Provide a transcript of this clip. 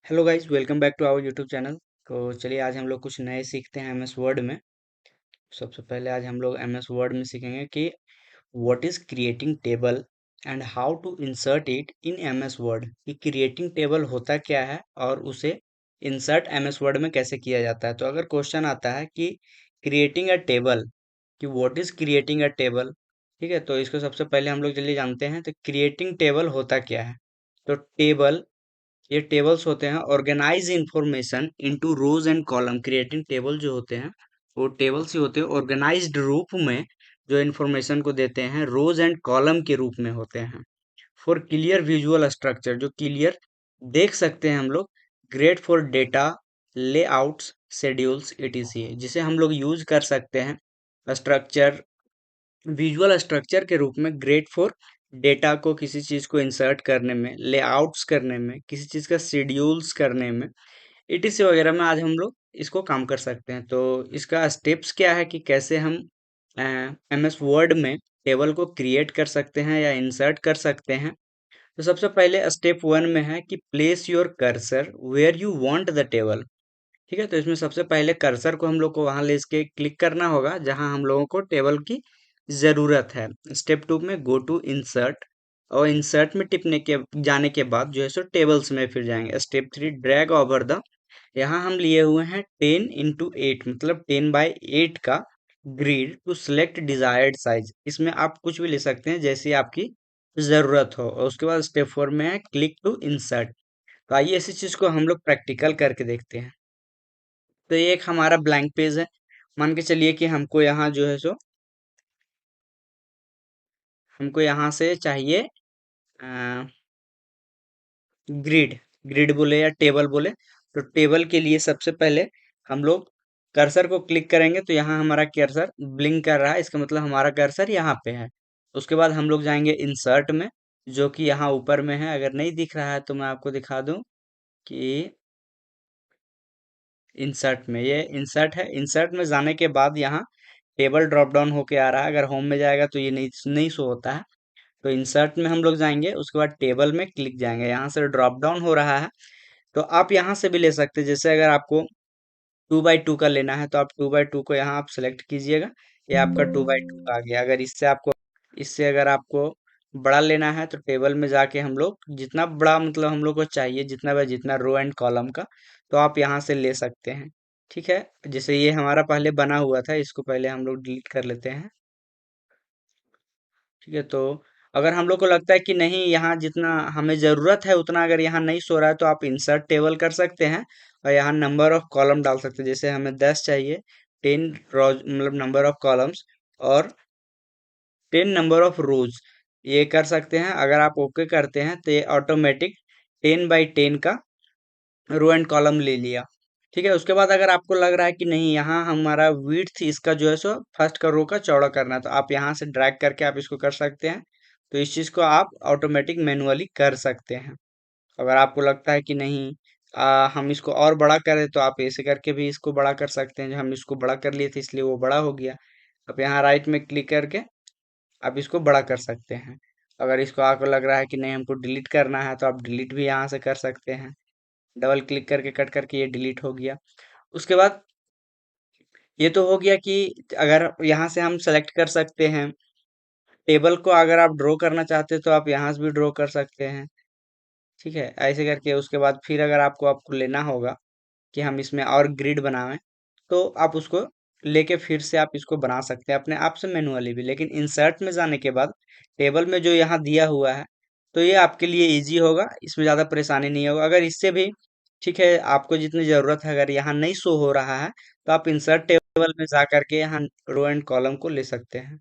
Hello guys, welcome back to our YouTube channel. तो चलिए आज हम लोग कुछ नए सीखते हैं एमएस वर्ड में। सबसे पहले आज हम लोग एमएस वर्ड में सीखेंगे कि what is creating table and how to insert it in MS Word. कि क्रिएटिंग टेबल होता क्या है और उसे इंसर्ट एमएस वर्ड में कैसे किया जाता है। तो अगर क्वेश्चन आता है कि क्रिएटिंग अ टेबल, कि what is creating a table, ठीक है, तो इसको सबसे पहले हम लोग चलिए जानते हैं तो क्रिएटिंग टेबल होता क्या है। तो टेबल, ये टेबल्स होते हैं organise information into rows and column. Creating table जो होते हैं वो टेबल्स ही होते हैं ऑर्गेनाइज्ड रूप में, जो इन्फॉर्मेशन को देते हैं रोज एंड कॉलम के रूप में होते हैं। फॉर क्लियर विजुअल स्ट्रक्चर, जो क्लियर देख सकते हैं हम लोग। Great for data layouts schedules etc., जिसे हम लोग यूज कर सकते हैं स्ट्रक्चर, विजुअल स्ट्रक्चर के रूप में। ग्रेट फॉर डेटा को किसी चीज को इंसर्ट करने में, लेआउट्स करने में, किसी चीज का शेड्यूल्स करने में, ईटीसी वगैरह में आज हम लोग इसको काम कर सकते हैं। तो इसका स्टेप्स क्या है कि कैसे हम एमएस वर्ड में टेबल को क्रिएट कर सकते हैं या इंसर्ट कर सकते हैं। तो सबसे पहले स्टेप वन में है कि place your cursor where you want the table. ठीक है, तो इसमें सबसे पहले कर्सर को हम लोग को वहां ले इसके क्लिक करना होगा जहां हम लोगों को टेबल की जरूरत है। स्टेप टू में गो टू इंसर्ट, और इंसर्ट में टिपने के जाने के बाद जो है सो टेबल्स में फिर जाएंगे। Step three drag over the, यहाँ हम लिए हुए हैं 10x8, मतलब 10/8 का grid to select desired size. इसमें आप कुछ भी ले सकते हैं जैसी आपकी जरूरत हो। और उसके बाद स्टेप फोर में है क्लिक टू इंसर्ट। तो आइए इसी चीज को हम लोग प्रैक्टिकल करके देखते हैं। तो ये एक हमारा ब्लैंक पेज है। मान के चलिए कि हमको यहाँ जो है सो, हमको यहाँ से चाहिए ग्रिड, ग्रिड बोले या टेबल बोले। तो टेबल के लिए सबसे पहले हम लोग कर्सर को क्लिक करेंगे तो यहाँ हमारा कर्सर ब्लिंक कर रहा है, इसका मतलब हमारा कर्सर यहाँ पे है। उसके बाद हम लोग जाएंगे इंसर्ट में, जो कि यहाँ ऊपर में है। अगर नहीं दिख रहा है तो मैं आपको दिखा दूं कि इंसर्ट में, ये इंसर्ट है। इंसर्ट में जाने के बाद यहाँ टेबल ड्रॉप डाउन होके आ रहा है। अगर होम में जाएगा तो ये नहीं नहीं शो होता है। तो इंसर्ट में हम लोग जाएंगे, उसके बाद टेबल में क्लिक जाएंगे, यहाँ से ड्रॉप डाउन हो रहा है। तो आप यहाँ से भी ले सकते हैं, जैसे अगर आपको 2x2 का लेना है तो आप 2x2 को यहाँ आप सेलेक्ट कीजिएगा, ये आपका 2x2 का आ गया। अगर इससे आपको, इससे अगर आपको बड़ा लेना है तो टेबल में जाके हम लोग जितना बड़ा मतलब हम लोग को चाहिए, जितना बाय जितना रो एंड कॉलम का, तो आप यहाँ से ले सकते हैं। ठीक है, जैसे ये हमारा पहले बना हुआ था, इसको पहले हम लोग डिलीट कर लेते हैं। ठीक है, तो अगर हम लोग को लगता है कि नहीं यहाँ जितना हमें जरूरत है उतना अगर यहाँ नहीं सो रहा है तो आप इंसर्ट टेबल कर सकते हैं और यहाँ नंबर ऑफ कॉलम डाल सकते हैं। जैसे हमें 10 चाहिए, 10 रोज मतलब नंबर ऑफ कॉलम्स, और 10 नंबर ऑफ रोज, ये कर सकते हैं। अगर आप ओके करते हैं तो ये ऑटोमेटिक 10x10 का रो एंड कॉलम ले लिया। ठीक है, उसके बाद अगर आपको लग रहा है कि नहीं यहाँ हमारा विड्थ इसका जो है सो फर्स्ट का रो का चौड़ा करना है, तो आप यहाँ से ड्रैग करके आप इसको कर सकते हैं। तो इस चीज को आप ऑटोमेटिक मैनुअली कर सकते हैं। अगर आपको लगता है कि नहीं हम इसको और बड़ा करें तो आप ऐसे करके भी इसको बड़ा कर सकते हैं। हम इसको बड़ा कर लिए थे इसलिए वो बड़ा हो गया। अब यहाँ राइट में क्लिक करके आप इसको बड़ा कर सकते हैं। अगर इसको आपको लग रहा है कि नहीं हमको डिलीट करना है तो आप डिलीट भी यहाँ से कर सकते हैं। डबल क्लिक करके कट करके ये डिलीट हो गया। उसके बाद ये तो हो गया कि अगर यहाँ से हम सेलेक्ट कर सकते हैं टेबल को। अगर आप ड्रॉ करना चाहते हैं तो आप यहाँ से भी ड्रॉ कर सकते हैं। ठीक है, ऐसे करके उसके बाद फिर अगर आपको आपको लेना होगा कि हम इसमें और ग्रिड बनावें तो आप उसको लेके फिर से आप इसको बना सकते हैं अपने आप से मैनुअली भी। लेकिन इंसर्ट में जाने के बाद टेबल में जो यहाँ दिया हुआ है तो ये आपके लिए इजी होगा, इसमें ज़्यादा परेशानी नहीं होगा। अगर इससे भी ठीक है आपको जितनी ज़रूरत है अगर यहाँ नहीं शो हो रहा है तो आप इंसर्ट टेबल में जा करके यहाँ रो एंड कॉलम को ले सकते हैं।